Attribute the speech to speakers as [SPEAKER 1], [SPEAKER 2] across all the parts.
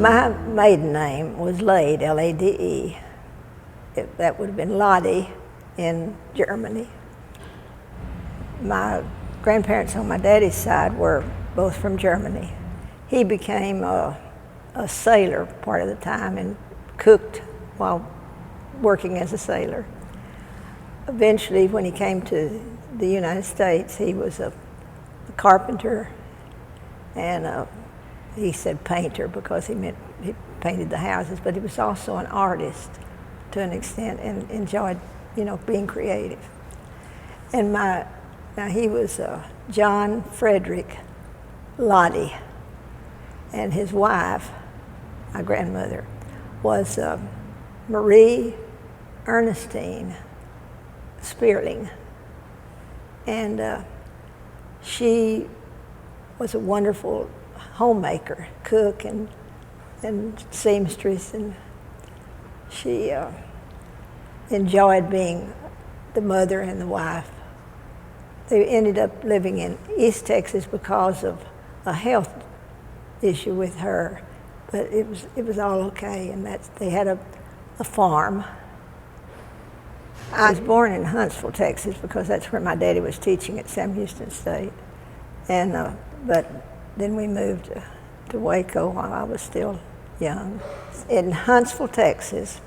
[SPEAKER 1] My maiden name was Lade, L-A-D-E. That would have been Lottie in Germany. My grandparents on my daddy's side were both from Germany. He became a sailor part of the time and cooked while working as a sailor. Eventually, when he came to the United States, he was a carpenter, and he said painter because he meant he painted the houses, but he was also an artist to an extent and enjoyed, being creative. And now he was John Frederick Lottie, and his wife, my grandmother, was Marie Ernestine Spearling, and she was a wonderful homemaker, cook, and seamstress, and she enjoyed being the mother and the wife. They ended up living in East Texas because of a health issue with her, but it was all okay, and they had a farm. I was born in Huntsville, Texas, because that's where my daddy was teaching at Sam Houston State, and but then we moved to Waco while I was still young. In Huntsville, Texas,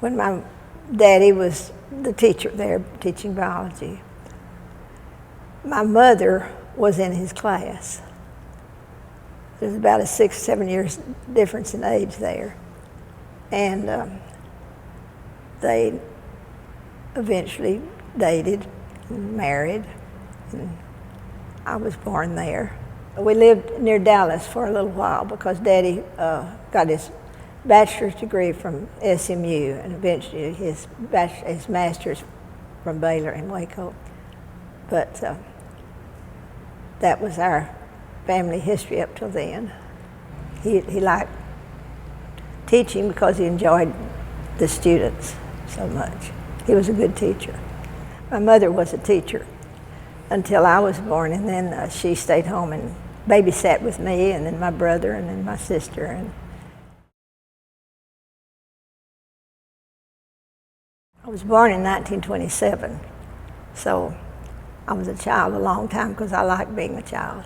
[SPEAKER 1] when my daddy was the teacher there teaching biology, my mother was in his class. There's about a 6 or 7 years difference in age there. And they eventually dated and married, and I was born there. We lived near Dallas for a little while because Daddy got his bachelor's degree from SMU and eventually his master's from Baylor in Waco. But that was our family history up till then. He liked teaching because he enjoyed the students so much. He was a good teacher. My mother was a teacher until I was born, and then she stayed home and babysat with me, and then my brother, and then my sister. And I was born in 1927, so I was a child a long time because I liked being a child.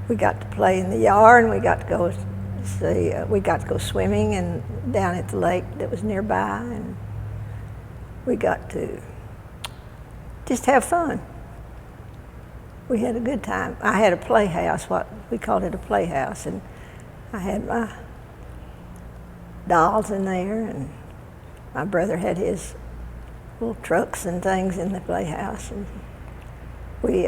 [SPEAKER 1] We got to play in the yard, and we got to go swimming and down at the lake that was nearby, and we got to just have fun. We had a good time. I had a playhouse, we called it a playhouse, and I had my dolls in there, and my brother had his little trucks and things in the playhouse, and we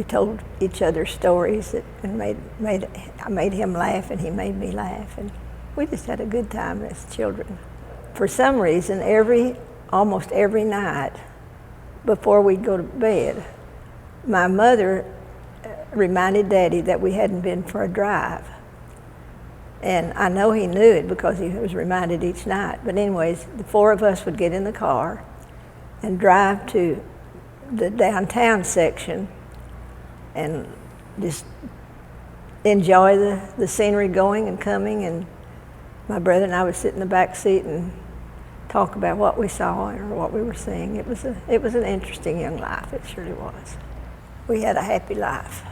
[SPEAKER 1] told each other stories and I made him laugh and he made me laugh, and we just had a good time as children. For some reason, almost every night before we'd go to bed, my mother reminded Daddy that we hadn't been for a drive. And I know he knew it because he was reminded each night. But anyways, the four of us would get in the car and drive to the downtown section and just enjoy the scenery going and coming. And my brother and I would sit in the back seat and talk about what we saw or what we were seeing. It was an interesting young life, it surely was. We had a happy life.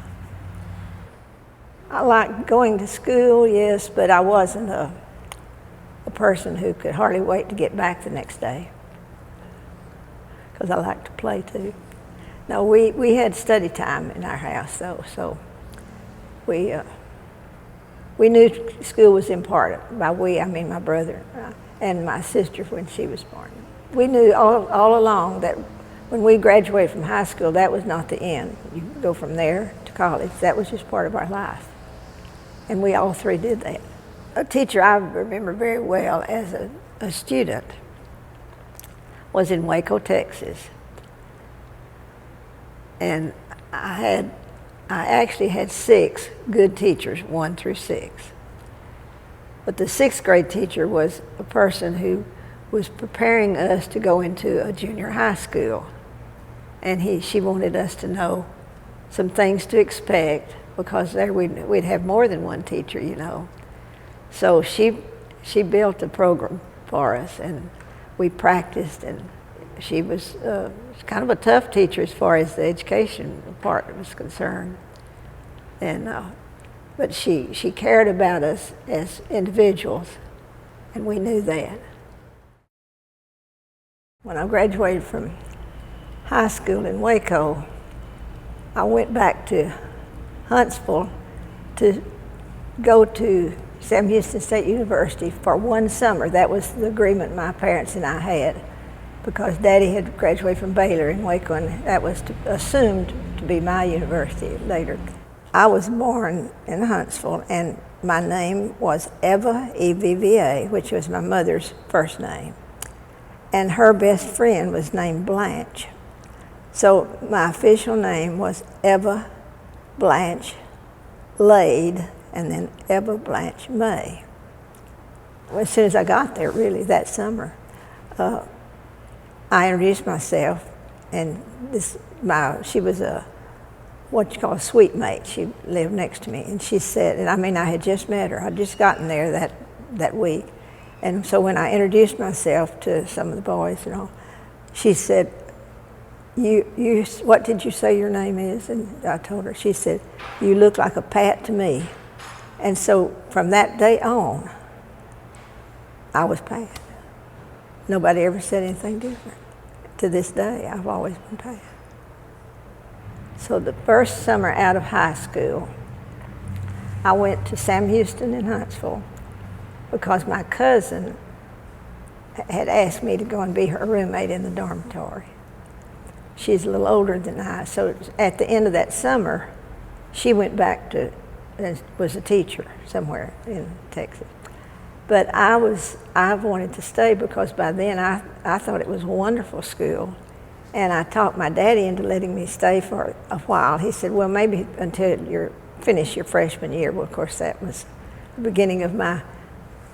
[SPEAKER 1] I liked going to school, yes, but I wasn't a person who could hardly wait to get back the next day, because I liked to play too. No, we had study time in our house though, so we knew school was important. By we, I mean my brother and my sister when she was born. We knew all along that when we graduated from high school, that was not the end. You go from there to college. That was just part of our life. And we all three did that. A teacher I remember very well as a student was in Waco, Texas. And I actually had 6 good teachers, 1 through 6. But the 6th grade teacher was a person who was preparing us to go into a junior high school. And she wanted us to know some things to expect, because there we'd have more than one teacher, you know. So she built a program for us, and we practiced, and she was kind of a tough teacher as far as the education part was concerned. And but she cared about us as individuals, and we knew that. When I graduated from high school in Waco, I went back to Huntsville to go to Sam Houston State University for one summer. That was the agreement my parents and I had, because Daddy had graduated from Baylor in Waco, and that was assumed to be my university later. I was born in Huntsville, and my name was Eva, E-V-V-A, which was my mother's first name. And her best friend was named Blanche. So my official name was Eva Blanche Lade, and then Eva Blanche May. Well, as soon as I got there, really, that summer, I introduced myself, and she was what you call a suite mate. She lived next to me, and she said, and I had just met her. I'd just gotten there that week. And so when I introduced myself to some of the boys and all, she said, what did you say your name is? And I told her. She said, you look like a Pat to me. And so from that day on, I was Pat. Nobody ever said anything different. To this day, I've always been Pat. So the first summer out of high school, I went to Sam Houston in Huntsville because my cousin had asked me to go and be her roommate in the dormitory. She's a little older than I, so at the end of that summer, she went back to, was a teacher somewhere in Texas. But I wanted to stay because by then I thought it was a wonderful school. And I talked my daddy into letting me stay for a while. He said, well, maybe until you finish your freshman year. Well, of course, that was the beginning of my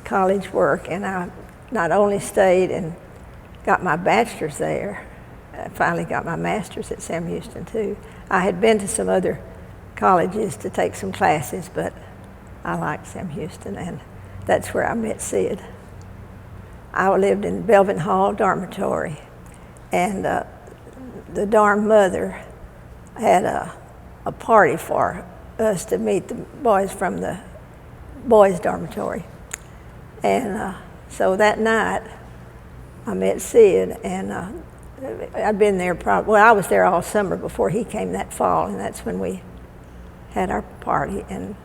[SPEAKER 1] college work. And I not only stayed and got my bachelor's there, I finally got my master's at Sam Houston, too. I had been to some other colleges to take some classes, but I liked Sam Houston, and that's where I met Sid. I lived in Belvin Hall dormitory, and the dorm mother had a party for us to meet the boys from the boys' dormitory. And so that night, I met Sid, and I'd been there I was there all summer before he came that fall, and that's when we had our party. And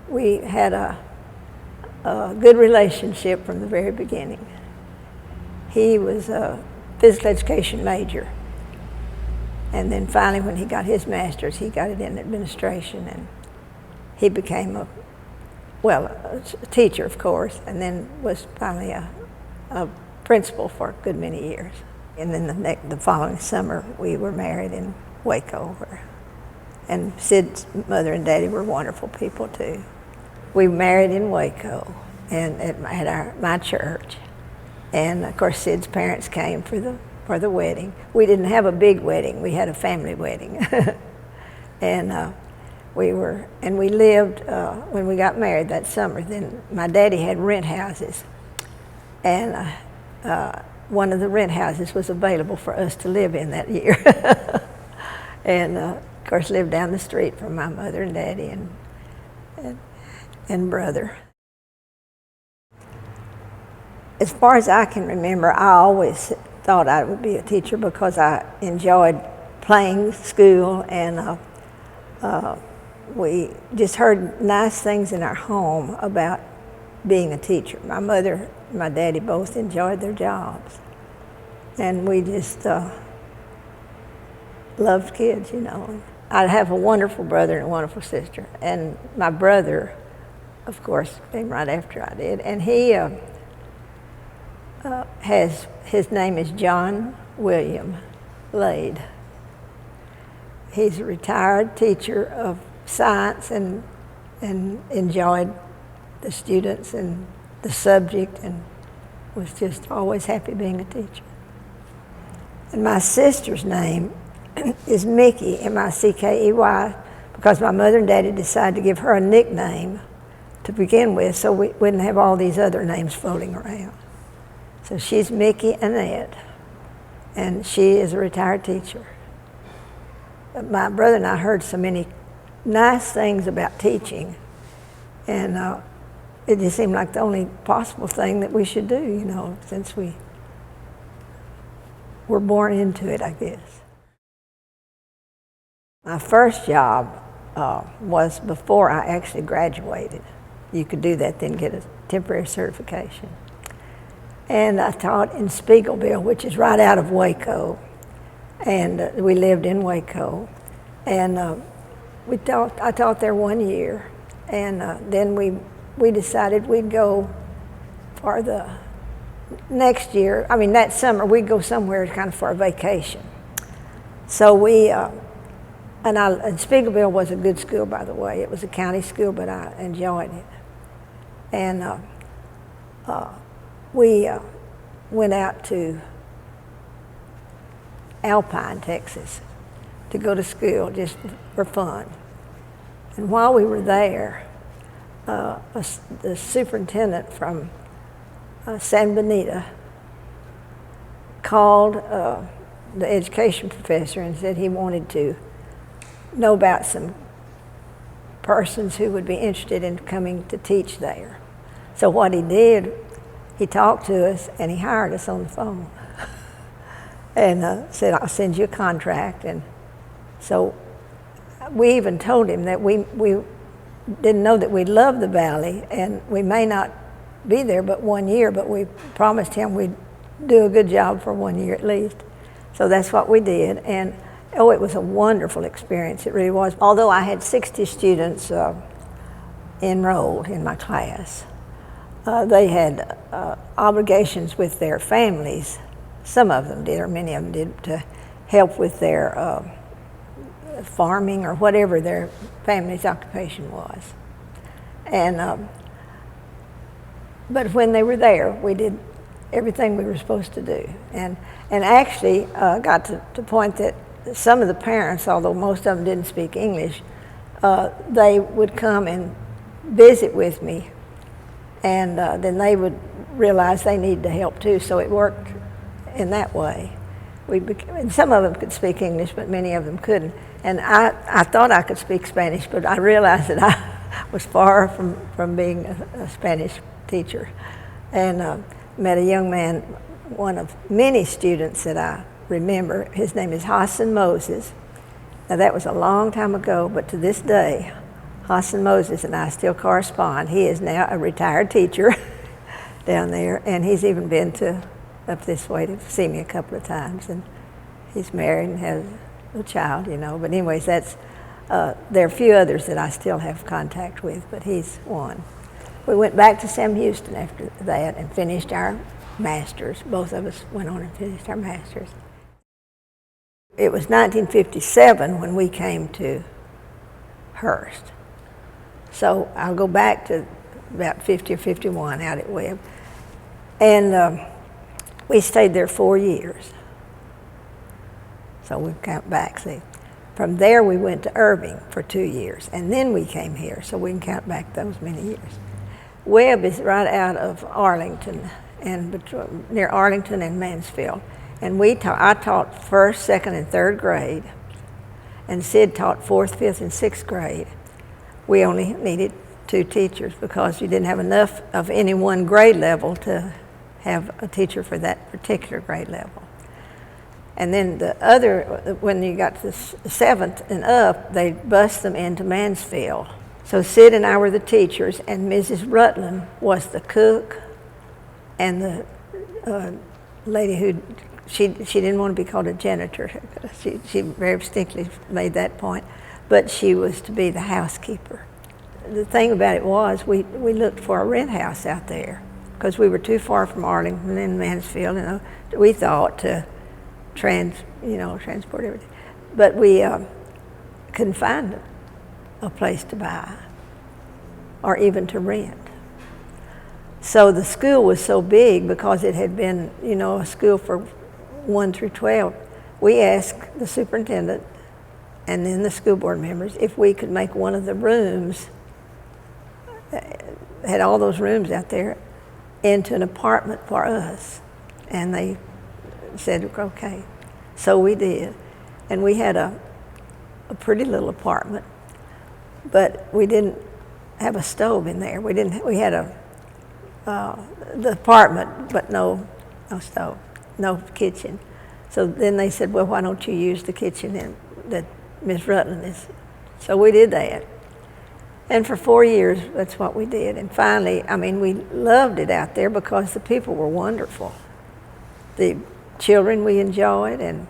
[SPEAKER 1] we had a good relationship from the very beginning. He was a physical education major. And then finally, when he got his master's, he got it in administration, and he became a teacher, of course, and then was finally a principal for a good many years. And then the following summer, we were married in Waco, and Sid's mother and daddy were wonderful people too. We married in Waco, and at my church, and of course Sid's parents came for the wedding. We didn't have a big wedding; we had a family wedding, and we lived when we got married that summer. Then my daddy had rent houses, and one of the rent houses was available for us to live in that year, and of course lived down the street from my mother and daddy and brother. As far as I can remember, I always thought I would be a teacher because I enjoyed playing school, and we just heard nice things in our home about being a teacher. My mother and my daddy both enjoyed their jobs, and we just loved kids, you know. I have a wonderful brother and a wonderful sister, and my brother, of course, came right after I did, and he his name is John William Lade. He's a retired teacher of science and enjoyed the students and the subject, and was just always happy being a teacher. And my sister's name is Mickey, M-I-C-K-E-Y, because my mother and daddy decided to give her a nickname to begin with so we wouldn't have all these other names floating around. So she's Mickey Annette, and she is a retired teacher. But my brother and I heard so many nice things about teaching, and it just seemed like the only possible thing that we should do, you know, since we were born into it, I guess. My first job was before I actually graduated. You could do that, then get a temporary certification. And I taught in Spiegelville, which is right out of Waco. And we lived in Waco. And I taught there 1 year. And then we decided we'd go for the next year. I mean, that summer, we'd go somewhere kind of for a vacation. So and Spiegelville was a good school, by the way. It was a county school, but I enjoyed it. And we went out to Alpine, Texas, to go to school just for fun. And while we were there, the superintendent from San Benito called the education professor and said he wanted to know about some persons who would be interested in coming to teach there. So what he did, he talked to us and he hired us on the phone and said, I'll send you a contract. And so we even told him that we didn't know that we loved the Valley and we may not be there but 1 year, but we promised him we'd do a good job for 1 year at least. So that's what we did. And oh, it was a wonderful experience, it really was. Although I had 60 students enrolled in my class, they had obligations with their families. Some of them did, or many of them did, to help with their farming or whatever their family's occupation was. And but when they were there, we did everything we were supposed to do. And actually got to the point that some of the parents, although most of them didn't speak English, they would come and visit with me, and then they would realize they needed to help too, so it worked in that way. And some of them could speak English, but many of them couldn't. And I thought I could speak Spanish, but I realized that I was far from being a Spanish teacher. And met a young man, one of many students that I remember. His name is Hassan Moses. Now that was a long time ago, but to this day, Hassan Moses and I still correspond. He is now a retired teacher down there, and he's even been up this way to see me a couple of times. And he's married and has a child, you know. But anyways, there are a few others that I still have contact with, but he's one. We went back to Sam Houston after that and finished our masters. Both of us went on and finished our masters. It was 1957 when we came to Hurst. So I'll go back to about 50 or 51 out at Webb. And we stayed there 4 years. So we count back, see. From there we went to Irving for 2 years, and then we came here, so we can count back those many years. Webb is right out of Arlington, and near Arlington and Mansfield. And I taught first, second, and third grade, and Sid taught fourth, fifth, and sixth grade. We only needed 2 teachers because you didn't have enough of any one grade level to have a teacher for that particular grade level. And then the other, when you got to the 7th and up, they bused them into Mansfield. So Sid and I were the teachers, and Mrs. Rutland was the cook, and the lady who, she didn't want to be called a janitor. She very distinctly made that point, but she was to be the housekeeper. The thing about it was we looked for a rent house out there because we were too far from Arlington and Mansfield, and we thought to transport everything. But we couldn't find a place to buy or even to rent. So the school was so big because it had been, a school for 1 through 12. we asked the superintendent and then the school board members if we could make one of the rooms, had all those rooms out there, into an apartment for us. And they said, okay. So we did. And we had a pretty little apartment, but we didn't have a stove in there. We had the apartment, but no stove, no kitchen. So then they said, well, why don't you use the kitchen that Ms. Rutland is? So we did that. And for 4 years, that's what we did. And finally, I mean, we loved it out there because the people were wonderful. The children we enjoyed, and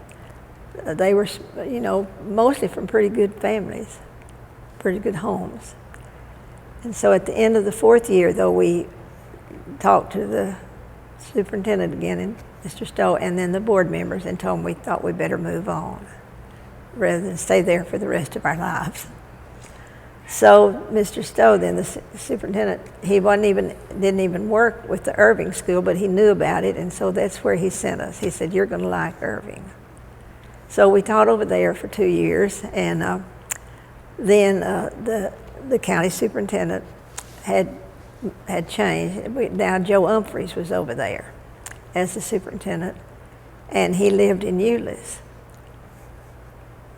[SPEAKER 1] they were, you know, mostly from pretty good families, pretty good homes. And so at the end of the 4th year, though, we talked to the superintendent again, and Mr. Stowe, and then the board members, and told them we thought we better move on rather than stay there for the rest of our lives. So Mr. Stowe, then the superintendent, he didn't even work with the Irving School, but he knew about it, and so that's where he sent us. He said, you're going to like Irving. So we taught over there for 2 years, and then the county superintendent had changed. Now Joe Humphreys was over there as the superintendent, and he lived in Euless.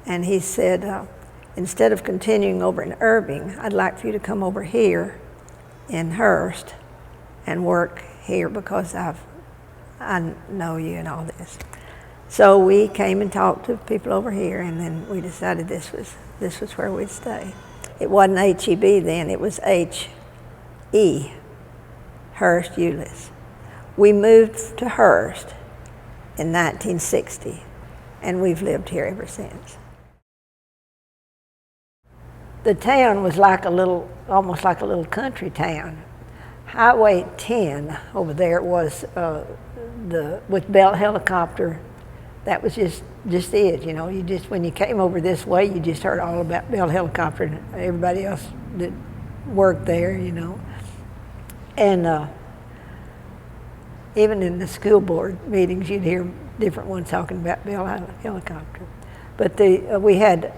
[SPEAKER 1] And he said, instead of continuing over in Irving, I'd like for you to come over here in Hurst and work here because I know you and all this. So we came and talked to people over here, and then we decided this was where we'd stay. It wasn't H-E-B then, it was H-E, Hurst Euless. We moved to Hurst in 1960, and we've lived here ever since. The town was like almost like a little country town. Highway 10 over there was with Bell Helicopter. That was just it, you know. When you came over this way, you just heard all about Bell Helicopter and everybody else that worked there, you know. And even in the school board meetings, you'd hear different ones talking about Bell Helicopter. But we had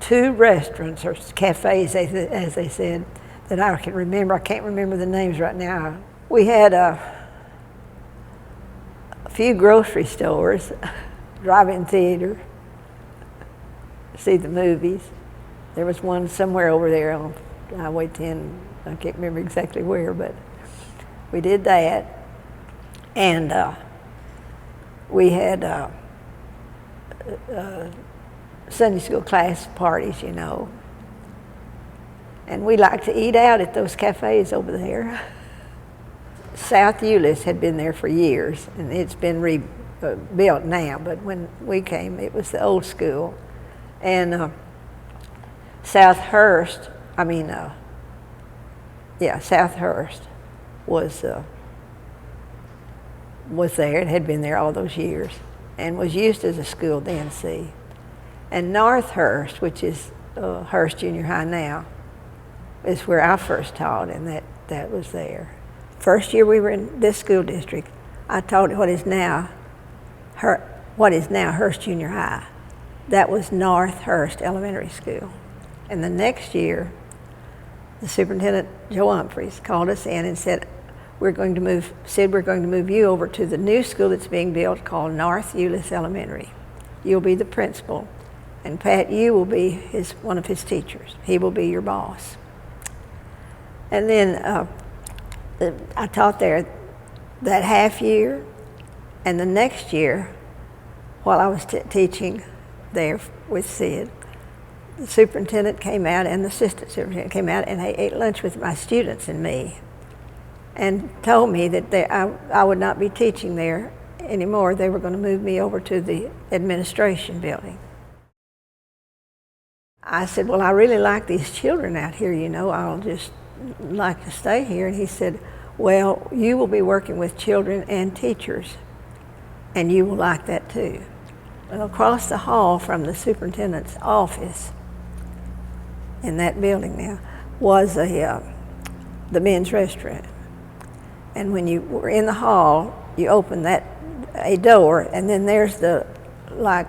[SPEAKER 1] 2 restaurants or cafes, as they said, that I can remember. I can't remember the names right now. We had a few grocery stores, drive-in theater, see the movies. There was one somewhere over there on Highway 10. I can't remember exactly where, but we did that. And we had Sunday school class parties, you know. And we liked to eat out at those cafes over there. South Euless had been there for years, and it's been rebuilt now, but when we came, it was the old school. And South Hurst was there. It had been there all those years and was used as a school then, see. And North Hurst, which is Hurst Junior High now, is where I first taught, and that was there. First year we were in this school district, I taught what is now Hurst Junior High. That was North Hurst Elementary School. And the next year, the superintendent, Joe Humphreys, called us in and said, we're going to move you over to the new school that's being built called North Euless Elementary. You'll be the principal, and Pat, you will be one of his teachers. He will be your boss. And then I taught there that half year, and the next year, while I was teaching there with Sid, the superintendent came out and the assistant superintendent came out, and they ate lunch with my students and me, and told me that I would not be teaching there anymore. They were going to move me over to the administration building. I said, well, I really like these children out here, you know. I'll just like to stay here. And he said, well, you will be working with children and teachers, and you will like that too. And across the hall from the superintendent's office in that building now was the men's restaurant. And when you were in the hall, you opened a door, and then there's the like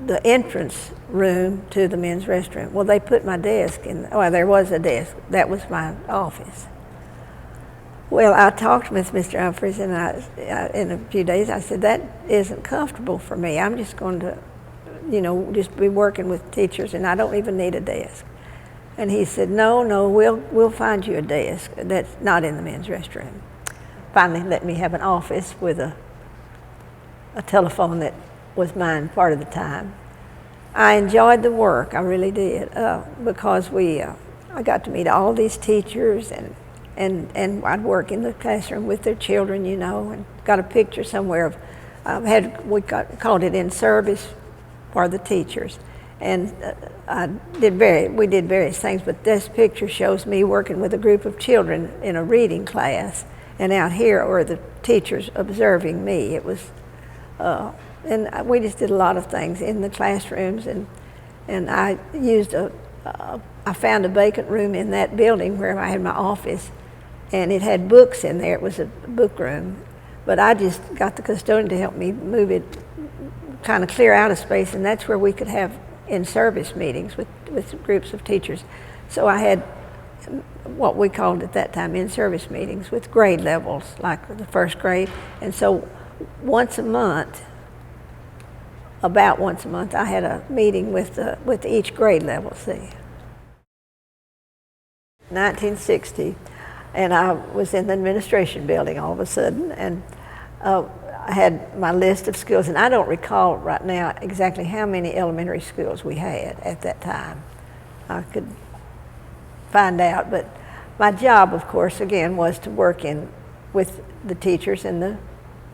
[SPEAKER 1] the entrance room to the men's restroom. Well, they put my desk in, well, there was a desk. That was my office. Well, I talked with Mr. Humphreys, and in a few days, I said, that isn't comfortable for me. I'm just going to, just be working with teachers, and I don't even need a desk. And he said, no, we'll find you a desk that's not in the men's restroom. Finally let me have an office with a telephone that was mine part of the time. I enjoyed the work, I really did, because I got to meet all these teachers, and I'd work in the classroom with their children, and got a picture somewhere of, called it in service for the teachers. And we did various things, but this picture shows me working with a group of children in a reading class, and out here were the teachers observing me. It was, and we just did a lot of things in the classrooms, and I used I found a vacant room in that building where I had my office, and it had books in there. It was a book room, but I just got the custodian to help me move it, kind of clear out a space, and that's where we could have in-service meetings with groups of teachers. So I had what we called at that time in-service meetings with grade levels, like the first grade. And so about once a month, I had a meeting with each grade level, 1960, and I was in the administration building all of a sudden, and I had my list of schools, and I don't recall right now exactly how many elementary schools we had at that time. I could find out, but my job, of course, again, was to work with the teachers and the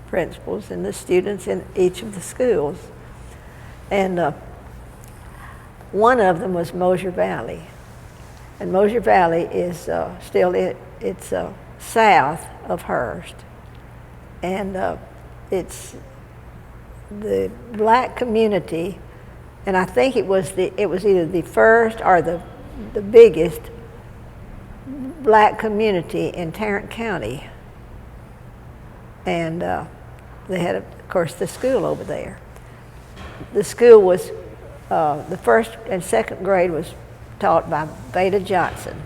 [SPEAKER 1] principals and the students in each of the schools. And one of them was Mosier Valley. And Mosier Valley is it's south of Hurst. And it's the black community, and I think it was either the first or the biggest black community in Tarrant County. And they had, of course, the school over there. The school was, the first and second grade was taught by Veda Johnson.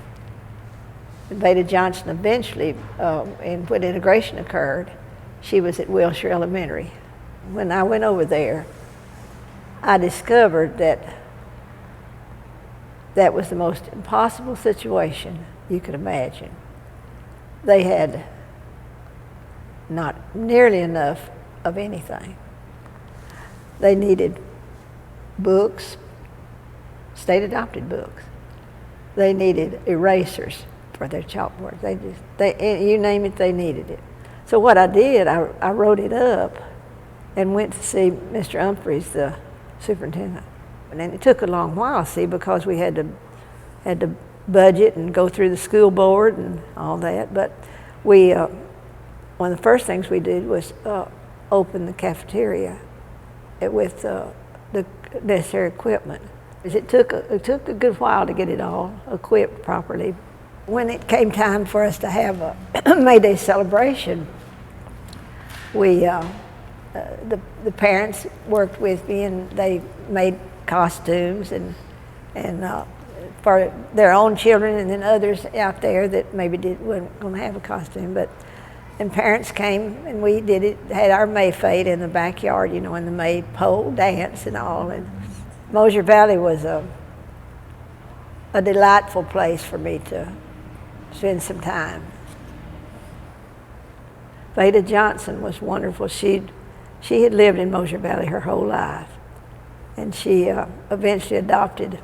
[SPEAKER 1] Veda Johnson eventually, when integration occurred, she was at Wilshire Elementary. When I went over there, I discovered that was the most impossible situation you could imagine. They had not nearly enough of anything. They needed books, state-adopted books. They needed erasers for their chalkboards. You name it, they needed it. So what I did, I wrote it up and went to see Mr. Humphreys, the superintendent. And it took a long while, because we had to budget and go through the school board and all that. But one of the first things we did was open the cafeteria with the necessary equipment. It took a good while to get it all equipped properly. When it came time for us to have a May Day celebration, the parents worked with me, and they made costumes and for their own children, and then others out there that maybe weren't going to have a costume. And parents came, and we did it. Had our Mayfete in the backyard, and the maypole dance and all. And Mosier Valley was a delightful place for me to spend some time. Veda Johnson was wonderful. She had lived in Mosier Valley her whole life, and she eventually adopted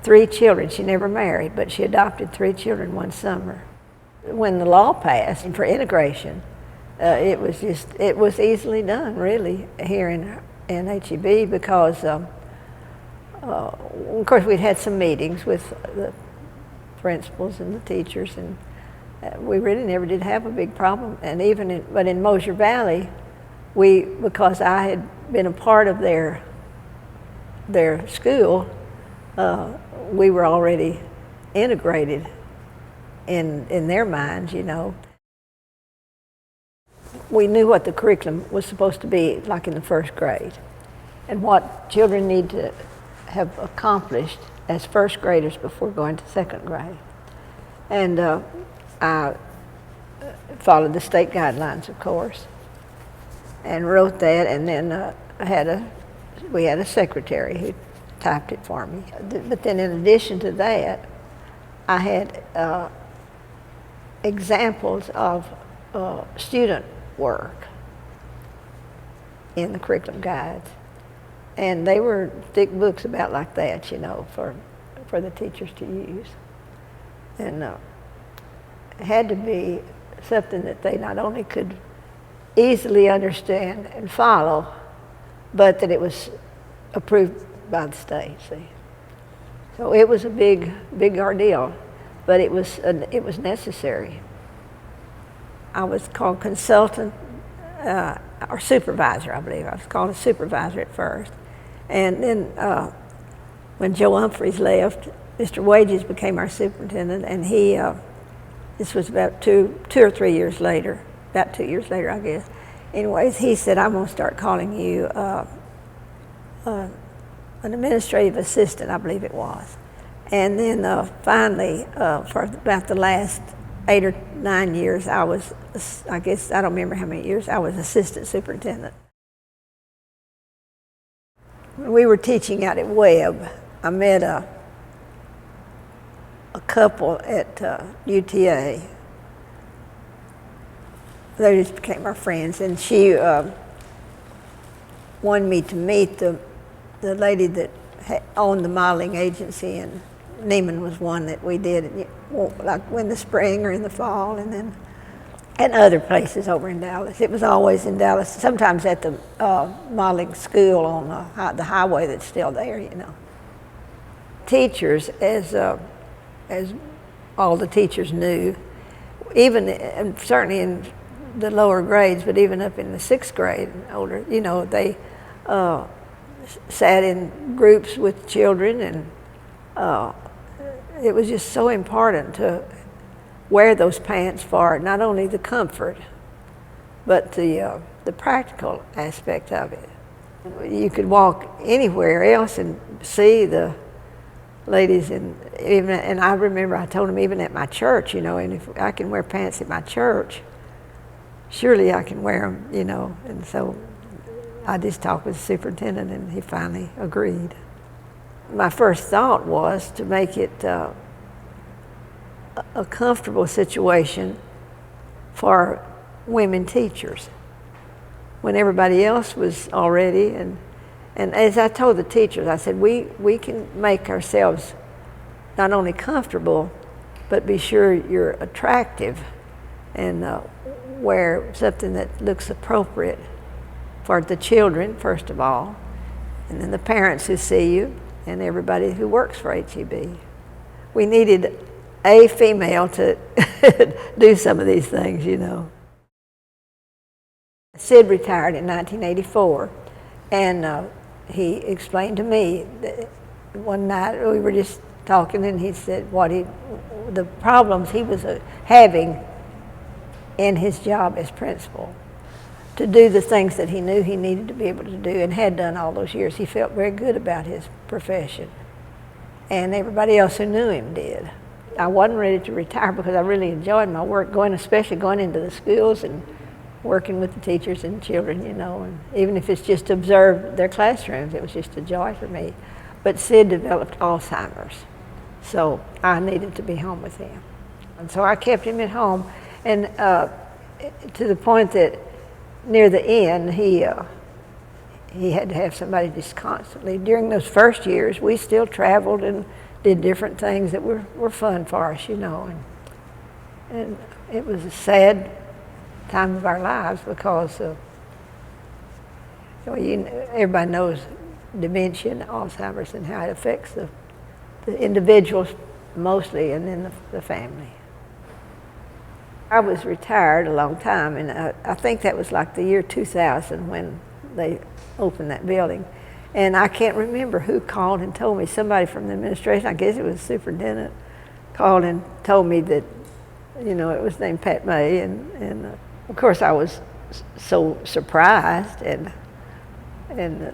[SPEAKER 1] 3 children. She never married, but she adopted 3 children one summer. When the law passed for integration, it was easily done, really, here in HEB, because of course we'd had some meetings with the principals and the teachers, and we really never did have a big problem. And but in Mosier Valley, because I had been a part of their school, we were already integrated in their minds, We knew what the curriculum was supposed to be like in the first grade. and what children need to have accomplished as first graders before going to second grade. And I followed the state guidelines, of course, and wrote that, and then we had a secretary who typed it for me. But then in addition to that, I had examples of student work in the curriculum guides. And they were thick books about like that, you know, for the teachers to use. And it had to be something that they not only could easily understand and follow, but that it was approved by the state, see. So it was a big ordeal, but it was necessary. I was called consultant or supervisor, I believe. I was called a supervisor at first. And then when Joe Humphreys left, Mr. Wages became our superintendent, and he, this was about two or 3 years later, about 2 years later, I guess. Anyways, he said, I'm going to start calling you an administrative assistant, I believe it was. And then finally, for about the last 8 or 9 years, I was, I guess, I don't remember how many years, I was assistant superintendent. When we were teaching out at Webb, I met a couple at UTA. They just became our friends, and she wanted me to meet the lady that owned the modeling agency, and Neiman was one that we did, like in the spring or in the fall, and then at other places over in Dallas. It was always in Dallas, sometimes at the modeling school on the highway that's still there, you know. Teachers, as all the teachers knew, even, and certainly in the lower grades, but even up in the 6th grade and older, you know, they sat in groups with children, and it was just so important to wear those pants for not only the comfort, but the practical aspect of it. You could walk anywhere else and see the ladies, and I remember I told them even at my church, you know, and if I can wear pants at my church, surely I can wear them, you know. And so I just talked with the superintendent, and he finally agreed. My first thought was to make it a comfortable situation for women teachers when everybody else was already, and as I told the teachers, I said, we can make ourselves not only comfortable, but be sure you're attractive and wear something that looks appropriate for the children, first of all, and then the parents who see you, and everybody who works for HEB. We needed a female to do some of these things, you know. Sid retired in 1984, and he explained to me that one night we were just talking, and he said the problems he was having in his job as principal, to do the things that he knew he needed to be able to do and had done all those years. He felt very good about his profession, and everybody else who knew him did. I wasn't ready to retire because I really enjoyed my work, especially going into the schools and working with the teachers and children, you know, and even if it's just to observe their classrooms, it was just a joy for me. But Sid developed Alzheimer's, so I needed to be home with him. And so I kept him at home, and to the point that near the end, he had to have somebody just constantly. During those first years, we still traveled and did different things that were fun for us, you know. And it was a sad time of our lives because everybody knows dementia and Alzheimer's and how it affects the individuals mostly, and then the family. I was retired a long time, and I think that was like the year 2000 when they opened that building. And I can't remember who called and told me. Somebody from the administration, I guess it was the superintendent, called and told me that, you know, it was named Pat May. And of course I was so surprised, and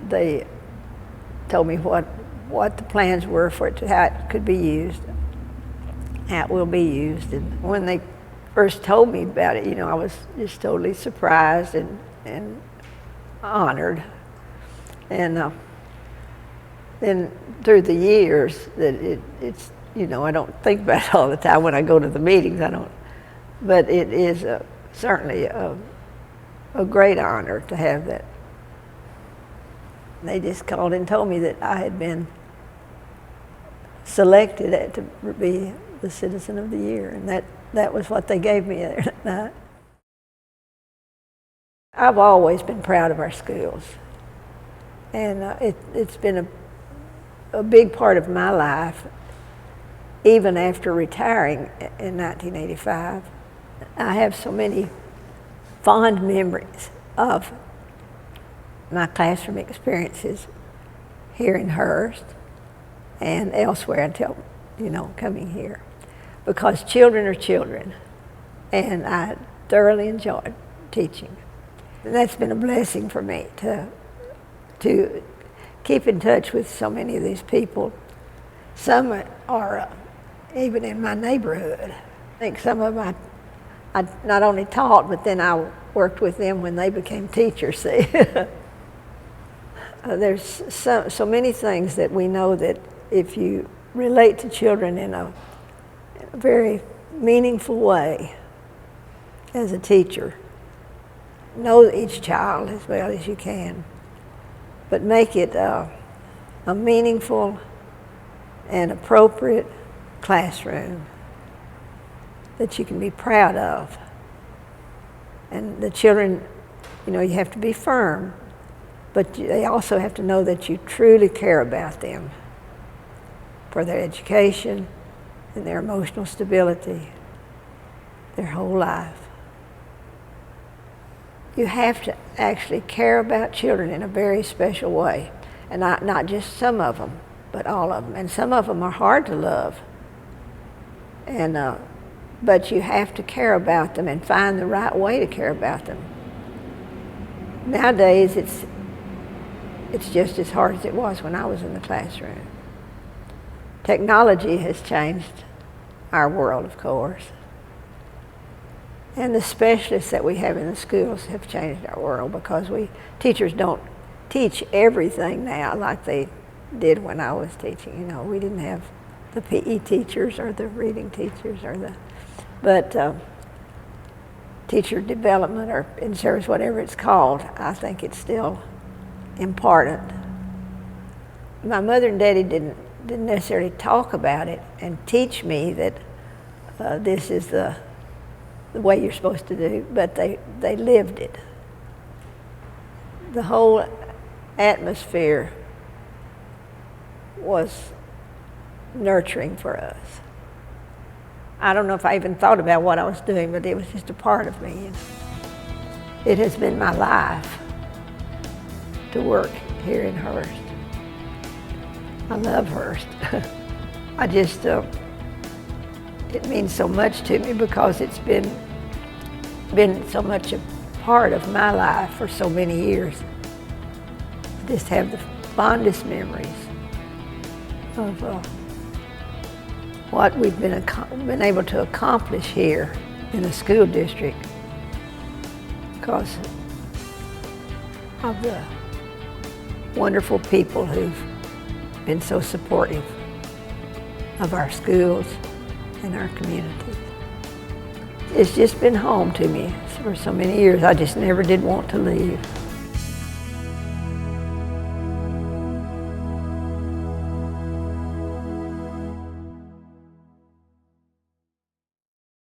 [SPEAKER 1] they told me what the plans were for it, how it could be used, how it will be used. And when they first told me about it, I was just totally surprised and honored. And then through the years, that it's I don't think about it all the time when I go to the meetings. I don't, but it is certainly a great honor to have that. They just called and told me that I had been selected to be the Citizen of the Year, and that was what they gave me that night. I've always been proud of our schools, and it's been a big part of my life, even after retiring in 1985. I have so many fond memories of my classroom experiences here in Hurst and elsewhere until, coming here. Because children are children, and I thoroughly enjoyed teaching. And that's been a blessing for me to keep in touch with so many of these people. Some are even in my neighborhood. I think some of them I not only taught, but then I worked with them when they became teachers, see. There's so many things that we know that if you relate to children in a very meaningful way as a teacher, know each child as well as you can, but make it a meaningful and appropriate classroom that you can be proud of. And the children, you have to be firm, but they also have to know that you truly care about them for their education and their emotional stability, their whole life. You have to actually care about children in a very special way, and not just some of them, but all of them. And some of them are hard to love, and but you have to care about them and find the right way to care about them. Nowadays, it's just as hard as it was when I was in the classroom. Technology has changed our world, of course. And the specialists that we have in the schools have changed our world, because teachers don't teach everything now like they did when I was teaching. We didn't have the PE teachers or the reading teachers but teacher development or in-service, whatever it's called, I think it's still important. My mother and daddy didn't necessarily talk about it and teach me that this is the way you're supposed to do, but they lived it. The whole atmosphere was nurturing for us. I don't know if I even thought about what I was doing, but it was just a part of me. It has been my life to work here in Hurst. I love Hurst. I just, it means so much to me because it's been so much a part of my life for so many years. I just have the fondest memories of what we've been able to accomplish here in the school district because of the wonderful people who've been so supportive of our schools and our communities. It's just been home to me for so many years. I just never did want to leave.